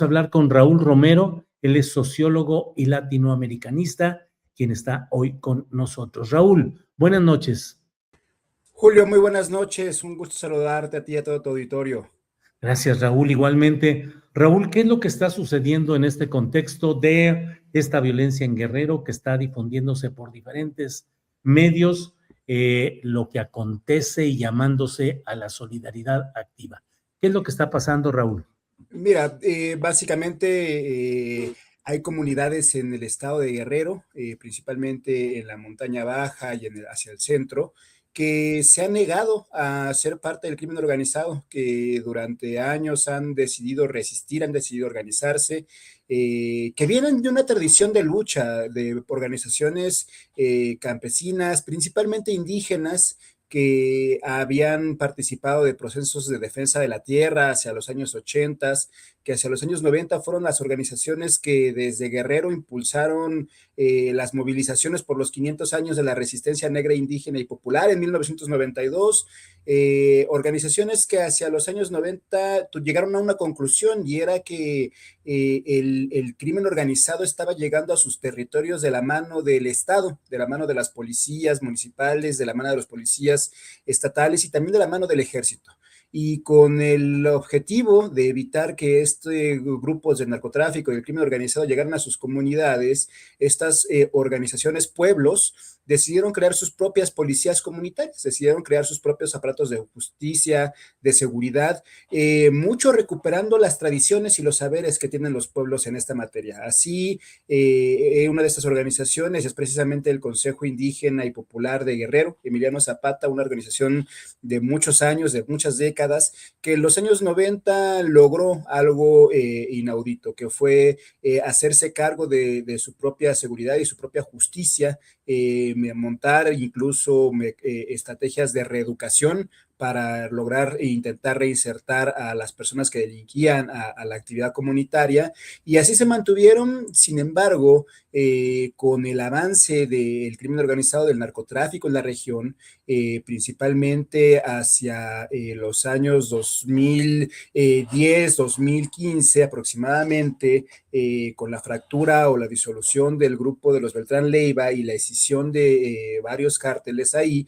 Hablar con Raúl Romero, él es sociólogo y latinoamericanista, quien está hoy con nosotros. Raúl, buenas noches. Julio, muy buenas noches, un gusto saludarte a ti y a todo tu auditorio. Gracias, Raúl. Igualmente, Raúl, ¿qué es lo que está sucediendo en este contexto de esta violencia en Guerrero que está difundiéndose por diferentes medios, lo que acontece y llamándose a la solidaridad activa? ¿Qué es lo que está pasando, Raúl? Mira, básicamente hay comunidades en el estado de Guerrero, principalmente en la montaña baja y hacia el centro, que se han negado a ser parte del crimen organizado, que durante años han decidido resistir, han decidido organizarse, que vienen de una tradición de lucha de organizaciones campesinas, principalmente indígenas, que habían participado de procesos de defensa de la tierra hacia los años 80, que hacia los años 90 fueron las organizaciones que desde Guerrero impulsaron las movilizaciones por los 500 años de la resistencia negra, indígena y popular en 1992, organizaciones que hacia los años 90 llegaron a una conclusión y era que el crimen organizado estaba llegando a sus territorios de la mano del Estado, de la mano de las policías municipales, de la mano de los policías estatales y también de la mano del ejército. Y con el objetivo de evitar que estos grupos de narcotráfico y el crimen organizado llegaran a sus comunidades, estas organizaciones, pueblos, decidieron crear sus propias policías comunitarias, decidieron crear sus propios aparatos de justicia, de seguridad, mucho recuperando las tradiciones y los saberes que tienen los pueblos en esta materia. Así, una de estas organizaciones es precisamente el Consejo Indígena y Popular de Guerrero, Emiliano Zapata, una organización de muchos años, de muchas décadas, que en los años 90 logró algo inaudito, que fue hacerse cargo de su propia seguridad y su propia justicia, montar incluso estrategias de reeducación para lograr e intentar reinsertar a las personas que delinquían a la actividad comunitaria, y así se mantuvieron. Sin embargo, con el avance del crimen organizado, del narcotráfico en la región, principalmente hacia los años 2010, 2015 aproximadamente, con la fractura o la disolución del grupo de los Beltrán Leiva y la escisión de varios cárteles ahí,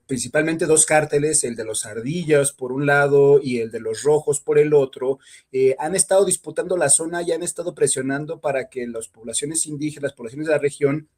principalmente dos cárteles, el de los Ardillas por un lado y el de los Rojos por el otro, han estado disputando la zona y han estado presionando para que las poblaciones indígenas, las poblaciones de la región,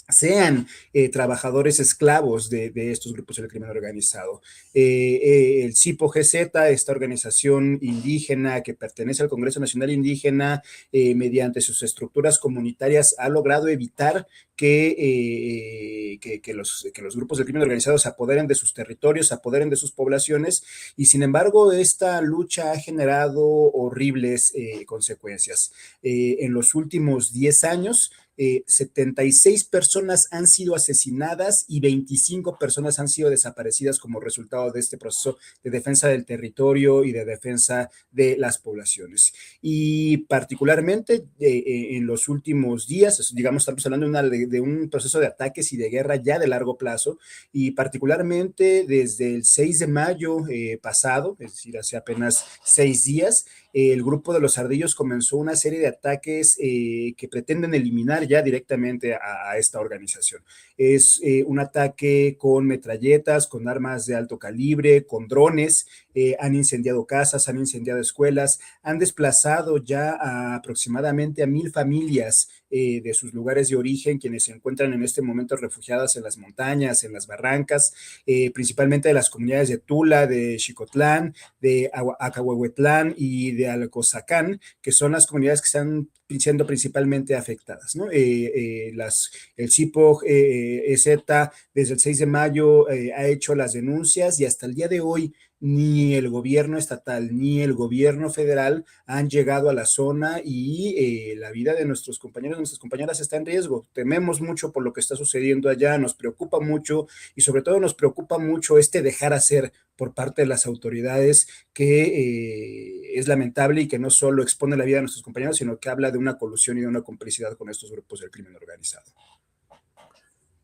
sean trabajadores esclavos de estos grupos del crimen organizado. El CIPO-GZ, esta organización indígena que pertenece al Congreso Nacional Indígena, mediante sus estructuras comunitarias, ha logrado evitar que los grupos del crimen organizado se apoderen de sus territorios, se apoderen de sus poblaciones, y sin embargo esta lucha ha generado horribles consecuencias. En los últimos 10 años, 76 personas han sido asesinadas y 25 personas han sido desaparecidas como resultado de este proceso de defensa del territorio y de defensa de las poblaciones. Y particularmente en los últimos días, digamos, estamos hablando de un proceso de ataques y de guerra ya de largo plazo, y particularmente desde el 6 de mayo pasado, es decir, hace apenas 6 días, el grupo de los Ardillos comenzó una serie de ataques que pretenden eliminar ya directamente a esta organización. Es un ataque con metralletas, con armas de alto calibre, con drones, han incendiado casas, han incendiado escuelas, han desplazado ya aproximadamente a 1,000 familias de sus lugares de origen, quienes se encuentran en este momento refugiadas en las montañas, en las barrancas, principalmente de las comunidades de Tula, de Xicotlán, de Acahuehuetlán y de Alcozacán, que son las comunidades que están siendo principalmente afectadas, ¿no? El CIPO-EZ desde el 6 de mayo ha hecho las denuncias, y hasta el día de hoy ni el gobierno estatal ni el gobierno federal han llegado a la zona, y la vida de nuestros compañeros y nuestras compañeras está en riesgo. Tememos mucho por lo que está sucediendo allá, nos preocupa mucho, y sobre todo nos preocupa mucho este dejar hacer por parte de las autoridades, que es lamentable y que no solo expone la vida de nuestros compañeros, sino que habla de una colusión y de una complicidad con estos grupos del crimen organizado.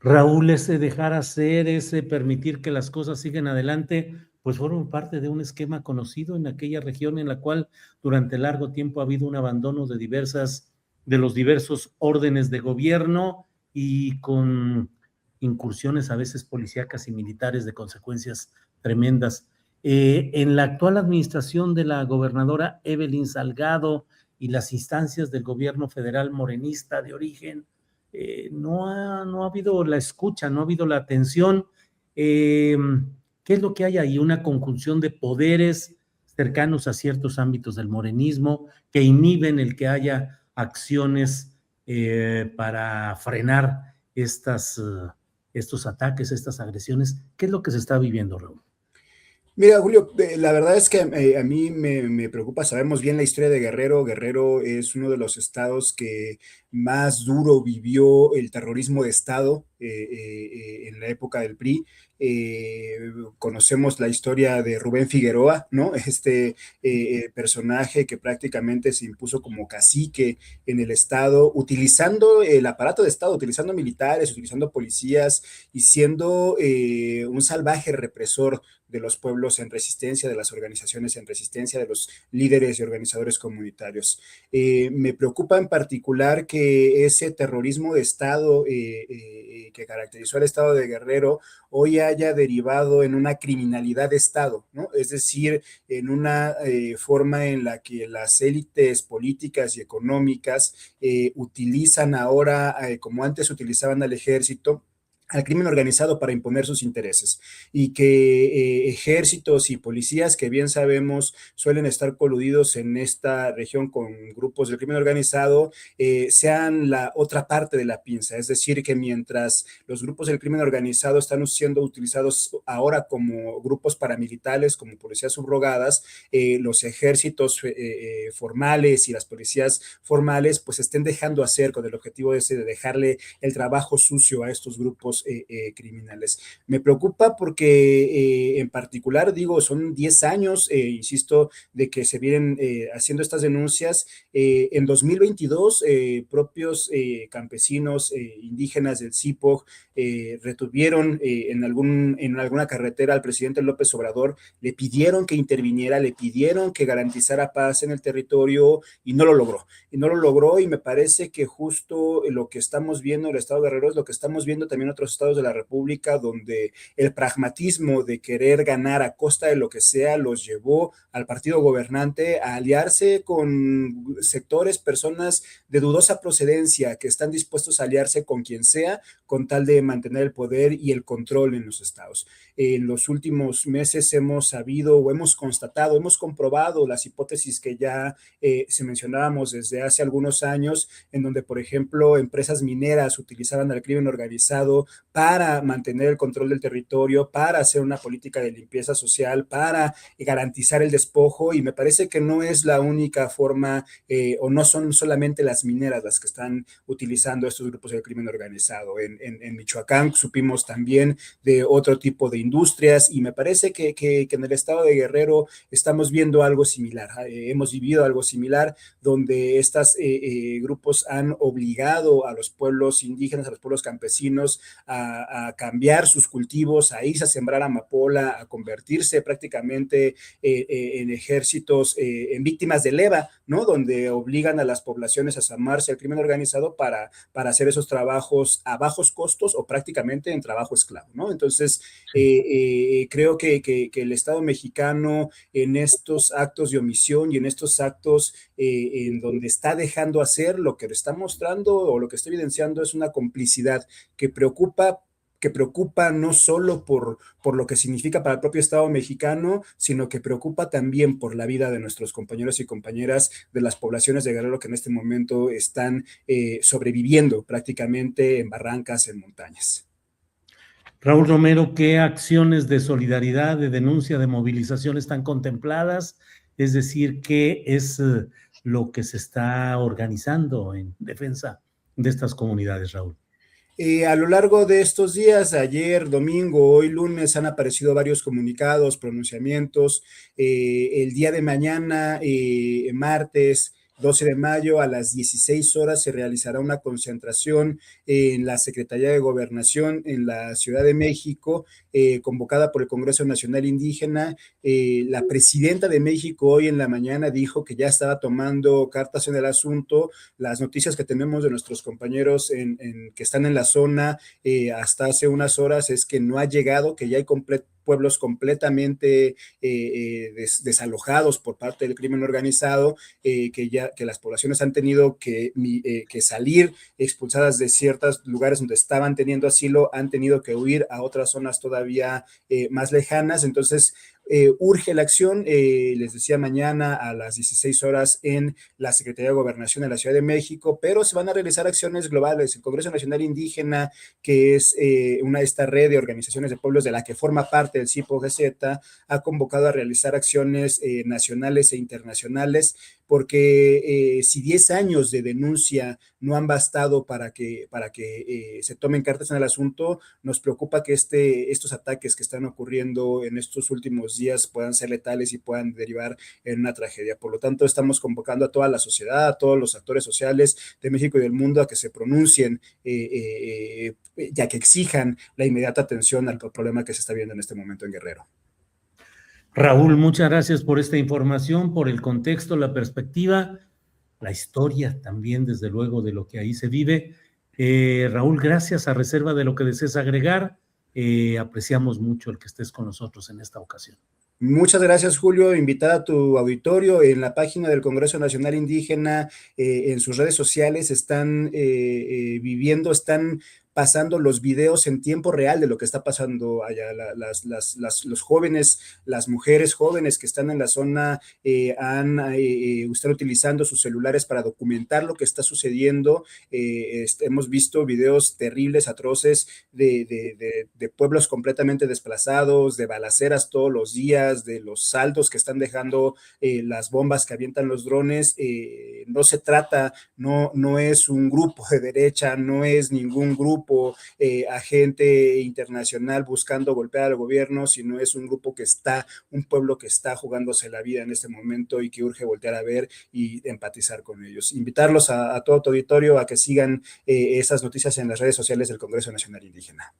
Raúl, ese dejar hacer, ese permitir que las cosas sigan adelante, pues forman parte de un esquema conocido en aquella región en la cual durante largo tiempo ha habido un abandono de los diversos órdenes de gobierno y con incursiones a veces policíacas y militares de consecuencias tremendas. En la actual administración de la gobernadora Evelyn Salgado y las instancias del gobierno federal morenista de origen, no ha habido la escucha, no ha habido la atención. ¿Qué es lo que hay ahí? Una conjunción de poderes cercanos a ciertos ámbitos del morenismo que inhiben el que haya acciones para frenar estos ataques, estas agresiones. ¿Qué es lo que se está viviendo, Raúl? Mira, Julio, la verdad es que a mí me preocupa, sabemos bien la historia de Guerrero. Guerrero es uno de los estados que más duro vivió el terrorismo de Estado en la época del PRI. Conocemos la historia de Rubén Figueroa, ¿no? Personaje que prácticamente se impuso como cacique en el Estado, utilizando el aparato de Estado, utilizando militares, utilizando policías y siendo un salvaje represor de los pueblos en resistencia, de las organizaciones en resistencia, de los líderes y organizadores comunitarios. Me preocupa en particular que ese terrorismo de Estado que caracterizó al Estado de Guerrero hoy haya derivado en una criminalidad de Estado, ¿no? Es decir, en una forma en la que las élites políticas y económicas utilizan ahora, como antes utilizaban al ejército, al crimen organizado para imponer sus intereses y que ejércitos y policías que bien sabemos suelen estar coludidos en esta región con grupos del crimen organizado, sean la otra parte de la pinza, es decir, que mientras los grupos del crimen organizado están siendo utilizados ahora como grupos paramilitares, como policías subrogadas, los ejércitos formales y las policías formales pues estén dejando hacer con el objetivo ese de dejarle el trabajo sucio a estos grupos criminales. Me preocupa porque en particular, digo, son 10 años, insisto, de que se vienen haciendo estas denuncias. En 2022, propios campesinos indígenas del CIPOG retuvieron en alguna carretera al presidente López Obrador, le pidieron que interviniera, le pidieron que garantizara paz en el territorio y no lo logró. Y me parece que justo lo que estamos viendo en el estado de Guerrero es lo que estamos viendo también en otros estados de la República, donde el pragmatismo de querer ganar a costa de lo que sea los llevó al partido gobernante a aliarse con sectores, personas de dudosa procedencia que están dispuestos a aliarse con quien sea con tal de mantener el poder y el control en los estados. En los últimos meses hemos sabido o hemos constatado, hemos comprobado las hipótesis que ya se mencionábamos desde hace algunos años, en donde, por ejemplo, empresas mineras utilizaban al crimen organizado para mantener el control del territorio, para hacer una política de limpieza social, para garantizar el despojo, y me parece que no es la única forma o no son solamente las mineras las que están utilizando estos grupos del crimen organizado. En Michoacán supimos también de otro tipo de industrias y me parece que en el estado de Guerrero estamos viendo algo similar. Hemos vivido algo similar donde estos grupos han obligado a los pueblos indígenas, a los pueblos campesinos a cambiar sus cultivos, a irse a sembrar amapola, a convertirse prácticamente en ejércitos, en víctimas de leva, ¿no? Donde obligan a las poblaciones a sumarse al crimen organizado para hacer esos trabajos a bajos costos o prácticamente en trabajo esclavo, ¿no? Entonces, creo que el Estado mexicano en estos actos de omisión y en estos actos en donde está dejando hacer, lo que le está mostrando o lo que está evidenciando es una complicidad que preocupa no solo por lo que significa para el propio Estado mexicano, sino que preocupa también por la vida de nuestros compañeros y compañeras de las poblaciones de Guerrero que en este momento están sobreviviendo prácticamente en barrancas, en montañas. Raúl Romero, ¿qué acciones de solidaridad, de denuncia, de movilización están contempladas? Es decir, ¿qué es lo que se está organizando en defensa de estas comunidades, Raúl? A lo largo de estos días, ayer, domingo, hoy lunes, han aparecido varios comunicados, pronunciamientos. El día de mañana, martes, 12 de mayo a las 16 horas se realizará una concentración en la Secretaría de Gobernación en la Ciudad de México, convocada por el Congreso Nacional Indígena. La presidenta de México hoy en la mañana dijo que ya estaba tomando cartas en el asunto. Las noticias que tenemos de nuestros compañeros que están en la zona hasta hace unas horas es que no ha llegado, que ya hay pueblos completamente desalojados por parte del crimen organizado, que las poblaciones han tenido que salir expulsadas de ciertos lugares donde estaban teniendo asilo, han tenido que huir a otras zonas todavía más lejanas. Entonces, urge la acción, les decía, mañana a las 16 horas en la Secretaría de Gobernación de la Ciudad de México, pero se van a realizar acciones globales. El Congreso Nacional Indígena, que es esta red de organizaciones de pueblos de la que forma parte del CIPO-GZ, ha convocado a realizar acciones nacionales e internacionales, porque si 10 años de denuncia no han bastado para que se tomen cartas en el asunto, nos preocupa que estos ataques que están ocurriendo en estos últimos días puedan ser letales y puedan derivar en una tragedia. Por lo tanto, estamos convocando a toda la sociedad, a todos los actores sociales de México y del mundo a que se pronuncien, ya que exijan la inmediata atención al problema que se está viendo en este momento en Guerrero. Raúl, muchas gracias por esta información, por el contexto, la perspectiva, la historia también, desde luego, de lo que ahí se vive. Raúl, gracias. A reserva de lo que desees agregar, apreciamos mucho el que estés con nosotros en esta ocasión. Muchas gracias, Julio. Invitada a tu auditorio en la página del Congreso Nacional Indígena, en sus redes sociales están están pasando los videos en tiempo real de lo que está pasando allá. Los jóvenes, las mujeres jóvenes que están en la zona están utilizando sus celulares para documentar lo que está sucediendo. Hemos visto videos terribles, atroces, de pueblos completamente desplazados, de balaceras todos los días, de los saldos que están dejando las bombas que avientan los drones. No se trata, no es un grupo de derecha, no es ningún grupo agente internacional buscando golpear al gobierno, sino es un pueblo que está jugándose la vida en este momento y que urge voltear a ver y empatizar con ellos. Invitarlos a todo tu auditorio a que sigan esas noticias en las redes sociales del Congreso Nacional Indígena.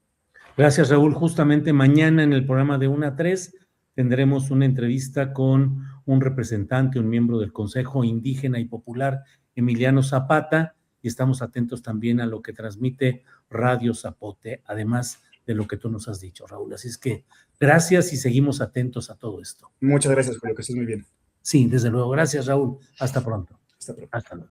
Gracias, Raúl. Justamente mañana en el programa de 1 a 3 tendremos una entrevista con un representante, un miembro del Consejo Indígena y Popular, Emiliano Zapata, y estamos atentos también a lo que transmite Radio Zapote, además de lo que tú nos has dicho, Raúl. Así es que gracias y seguimos atentos a todo esto. Muchas gracias, Julio, que estés muy bien. Sí, desde luego. Gracias, Raúl. Hasta pronto. Hasta pronto. Hasta luego.